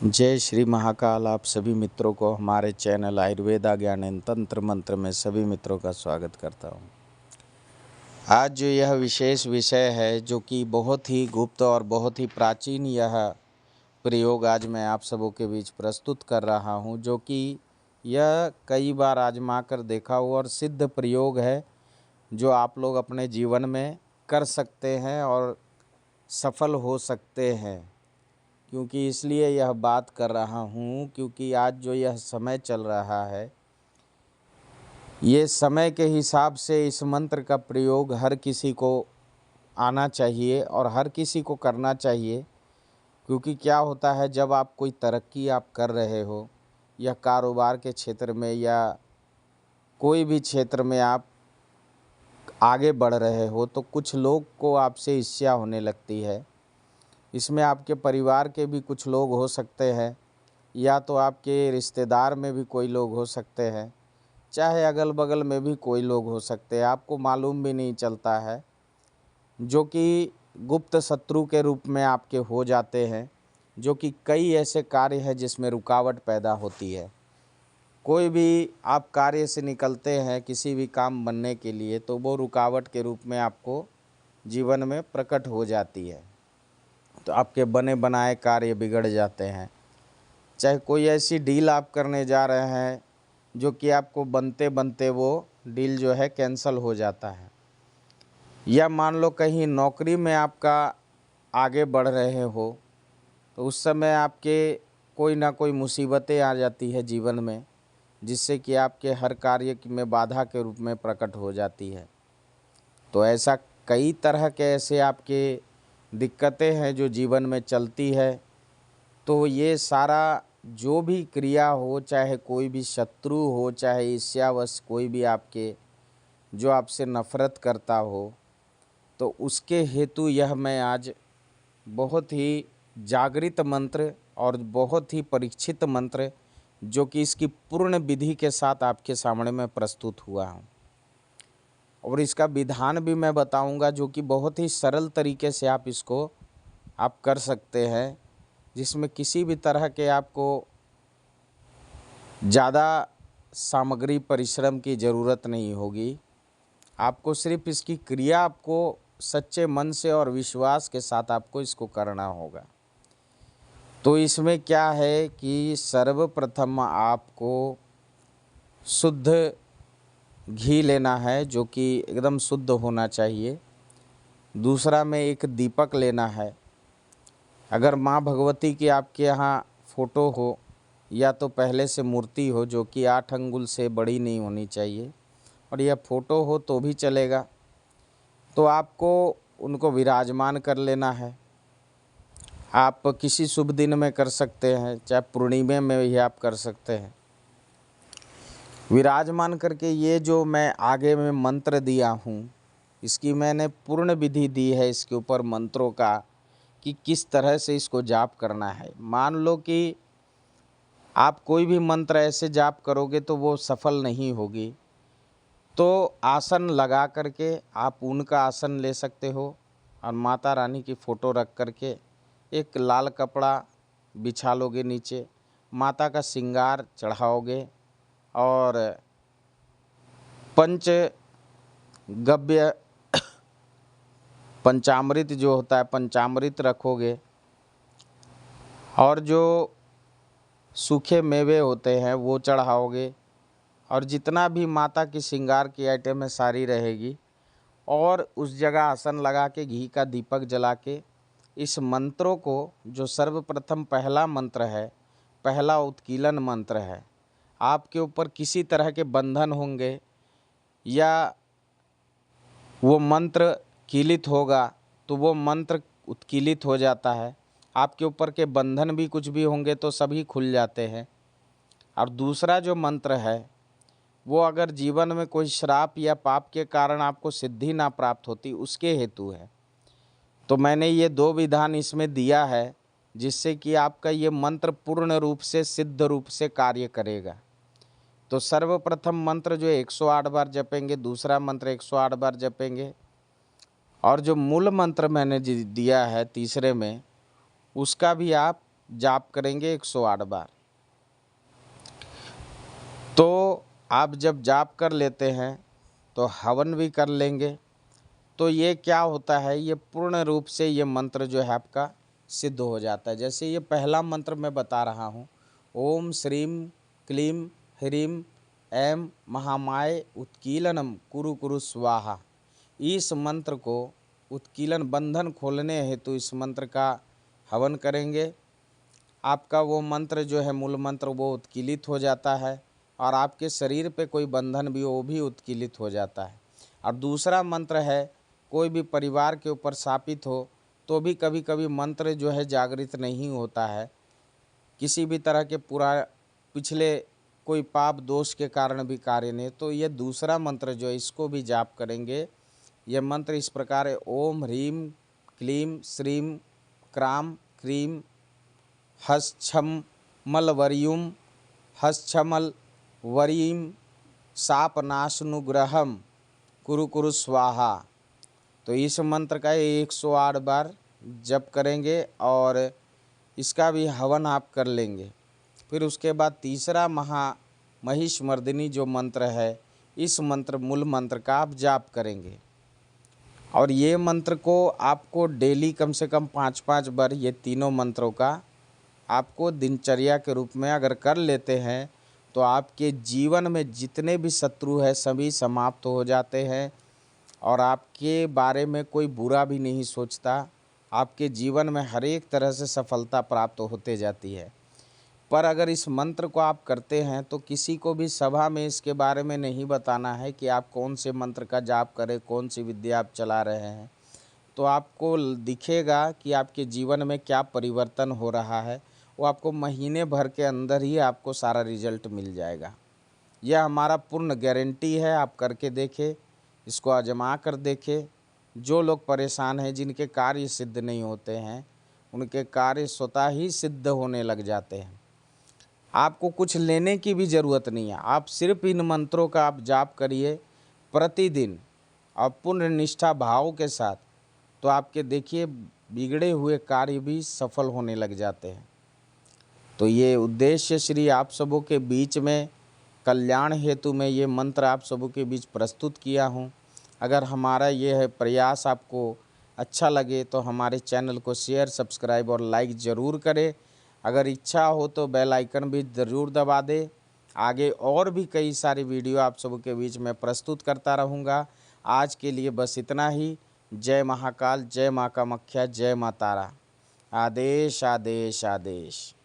जय श्री महाकाल। आप सभी मित्रों को हमारे चैनल आयुर्वेदा ज्ञान एवं तंत्र मंत्र में सभी मित्रों का स्वागत करता हूँ। आज जो यह विशेष विषय है जो कि बहुत ही गुप्त और बहुत ही प्राचीन यह प्रयोग आज मैं आप सबों के बीच प्रस्तुत कर रहा हूँ, जो कि यह कई बार आजमा कर देखा हुआ और सिद्ध प्रयोग है जो आप लोग अपने जीवन में कर सकते हैं और सफल हो सकते हैं। क्योंकि इसलिए यह बात कर रहा हूँ क्योंकि आज जो यह समय चल रहा है, ये समय के हिसाब से इस मंत्र का प्रयोग हर किसी को आना चाहिए और हर किसी को करना चाहिए। क्योंकि क्या होता है, जब आप कोई तरक्की आप कर रहे हो या कारोबार के क्षेत्र में या कोई भी क्षेत्र में आप आगे बढ़ रहे हो, तो कुछ लोग को आपसे ईर्ष्या होने लगती है। इसमें आपके परिवार के भी कुछ लोग हो सकते हैं या तो आपके रिश्तेदार में भी कोई लोग हो सकते हैं, चाहे अगल बगल में भी कोई लोग हो सकते हैं, आपको मालूम भी नहीं चलता है, जो कि गुप्त शत्रु के रूप में आपके हो जाते हैं। जो कि कई ऐसे कार्य हैं जिसमें रुकावट पैदा होती है। कोई भी आप कार्य से निकलते हैं किसी भी काम बनने के लिए, तो वो रुकावट के रूप में आपको जीवन में प्रकट हो जाती है, तो आपके बने बनाए कार्य बिगड़ जाते हैं। चाहे कोई ऐसी डील आप करने जा रहे हैं जो कि आपको बनते बनते वो डील जो है कैंसल हो जाता है, या मान लो कहीं नौकरी में आपका आगे बढ़ रहे हो, तो उस समय आपके कोई ना कोई मुसीबतें आ जाती है जीवन में, जिससे कि आपके हर कार्य में बाधा के रूप में प्रकट हो जाती है। तो ऐसा कई तरह के ऐसे आपके दिक्कतें हैं जो जीवन में चलती है। तो ये सारा जो भी क्रिया हो, चाहे कोई भी शत्रु हो, चाहे ईर्ष्यावश कोई भी आपके जो आपसे नफ़रत करता हो, तो उसके हेतु यह मैं आज बहुत ही जागृत मंत्र और बहुत ही परीक्षित मंत्र, जो कि इसकी पूर्ण विधि के साथ आपके सामने मैं प्रस्तुत हुआ हूँ। और इसका विधान भी मैं बताऊंगा, जो कि बहुत ही सरल तरीके से आप इसको आप कर सकते हैं, जिसमें किसी भी तरह के आपको ज़्यादा सामग्री परिश्रम की ज़रूरत नहीं होगी। आपको सिर्फ इसकी क्रिया आपको सच्चे मन से और विश्वास के साथ आपको इसको करना होगा। तो इसमें क्या है कि सर्वप्रथम आपको शुद्ध घी लेना है, जो कि एकदम शुद्ध होना चाहिए। दूसरा में एक दीपक लेना है। अगर माँ भगवती की आपके यहाँ फ़ोटो हो या तो पहले से मूर्ति हो, जो कि 8 अंगुल से बड़ी नहीं होनी चाहिए, और यह फ़ोटो हो तो भी चलेगा, तो आपको उनको विराजमान कर लेना है। आप किसी शुभ दिन में कर सकते हैं, चाहे पूर्णिमा में भी आप कर सकते हैं। विराजमान करके ये जो मैं आगे में मंत्र दिया हूँ, इसकी मैंने पूर्ण विधि दी है इसके ऊपर मंत्रों का, कि किस तरह से इसको जाप करना है। मान लो कि आप कोई भी मंत्र ऐसे जाप करोगे तो वो सफल नहीं होगी, तो आसन लगा करके आप उनका आसन ले सकते हो और माता रानी की फ़ोटो रख करके एक लाल कपड़ा बिछा लोगे, नीचे माता का श्रृंगार चढ़ाओगे और पंचगव्य पंचामृत जो होता है पंचामृत रखोगे, और जो सूखे मेवे होते हैं वो चढ़ाओगे, और जितना भी माता की श्रृंगार की आइटम है सारी रहेगी। और उस जगह आसन लगा के घी का दीपक जला के इस मंत्रों को, जो सर्वप्रथम पहला मंत्र है, पहला उत्कीलन मंत्र है, आपके ऊपर किसी तरह के बंधन होंगे या वो मंत्र कीलित होगा तो वो मंत्र उत्कीलित हो जाता है। आपके ऊपर के बंधन भी कुछ भी होंगे तो सभी खुल जाते हैं। और दूसरा जो मंत्र है, वो अगर जीवन में कोई श्राप या पाप के कारण आपको सिद्धि ना प्राप्त होती, उसके हेतु है। तो मैंने ये 2 विधान इसमें दिया है, जिससे कि आपका ये मंत्र पूर्ण रूप से सिद्ध रूप से कार्य करेगा। तो सर्वप्रथम मंत्र जो 108 बार जपेंगे, दूसरा मंत्र 108 बार जपेंगे, और जो मूल मंत्र मैंने दिया है तीसरे में, उसका भी आप जाप करेंगे 108 बार। तो आप जब जाप कर लेते हैं तो हवन भी कर लेंगे। तो ये क्या होता है, ये पूर्ण रूप से ये मंत्र जो है आपका सिद्ध हो जाता है। जैसे ये पहला मंत्र मैं बता रहा हूँ, ओम श्रीम क्लीम ह्रीम ऐं महामाय उत्कीलनम कुरु कुरु स्वाहा। इस मंत्र को उत्कीलन बंधन खोलने हेतु इस मंत्र का हवन करेंगे। आपका वो मंत्र जो है मूल मंत्र वो उत्कीलित हो जाता है और आपके शरीर पे कोई बंधन भी वो भी उत्कीलित हो जाता है। और दूसरा मंत्र है, कोई भी परिवार के ऊपर शापित हो तो भी कभी कभी मंत्र जो है जागृत नहीं होता है, किसी भी तरह के पूरा पिछले कोई पाप दोष के कारण भी कार्य नहीं, तो ये दूसरा मंत्र जो है इसको भी जाप करेंगे। यह मंत्र इस प्रकार है, ओम ह्रीम क्लीम श्रीम क्राम क्रीम हश्छमलवरियुम हश्छमल वरीम शापनाशनुग्रहम कुरु कुरु स्वाहा। तो इस मंत्र का 108 बार जप करेंगे और इसका भी हवन आप कर लेंगे। फिर उसके बाद तीसरा महिषमर्दिनी जो मंत्र है, इस मंत्र मूल मंत्र का आप जाप करेंगे। और ये मंत्र को आपको डेली कम से कम 5-5 बार ये तीनों मंत्रों का आपको दिनचर्या के रूप में अगर कर लेते हैं तो आपके जीवन में जितने भी शत्रु हैं सभी समाप्त हो जाते हैं और आपके बारे में कोई बुरा भी नहीं सोचता। आपके जीवन में हर एक तरह से सफलता प्राप्त होते जाती है। पर अगर इस मंत्र को आप करते हैं तो किसी को भी सभा में इसके बारे में नहीं बताना है कि आप कौन से मंत्र का जाप करें, कौन सी विद्या आप चला रहे हैं। तो आपको दिखेगा कि आपके जीवन में क्या परिवर्तन हो रहा है, वो आपको महीने भर के अंदर ही आपको सारा रिजल्ट मिल जाएगा। यह हमारा पूर्ण गारंटी है। आप करके देखें, इसको आजमा कर देखें। जो लोग परेशान हैं, जिनके कार्य सिद्ध नहीं होते हैं, उनके कार्य स्वतः ही सिद्ध होने लग जाते हैं। आपको कुछ लेने की भी ज़रूरत नहीं है, आप सिर्फ इन मंत्रों का आप जाप करिए प्रतिदिन और पूर्ण निष्ठा भाव के साथ, तो आपके देखिए बिगड़े हुए कार्य भी सफल होने लग जाते हैं। तो ये उद्देश्य श्री आप सबों के बीच में कल्याण हेतु मैं ये मंत्र आप सबों के बीच प्रस्तुत किया हूँ। अगर हमारा ये है प्रयास आपको अच्छा लगे तो हमारे चैनल को शेयर, सब्सक्राइब और लाइक ज़रूर करें। अगर इच्छा हो तो बेल आइकन भी ज़रूर दबा दें। आगे और भी कई सारी वीडियो आप सबों के बीच में प्रस्तुत करता रहूँगा। आज के लिए बस इतना ही। जय महाकाल, जय माँ कामाख्या, जय माँ तारा। आदेश आदेश आदेश।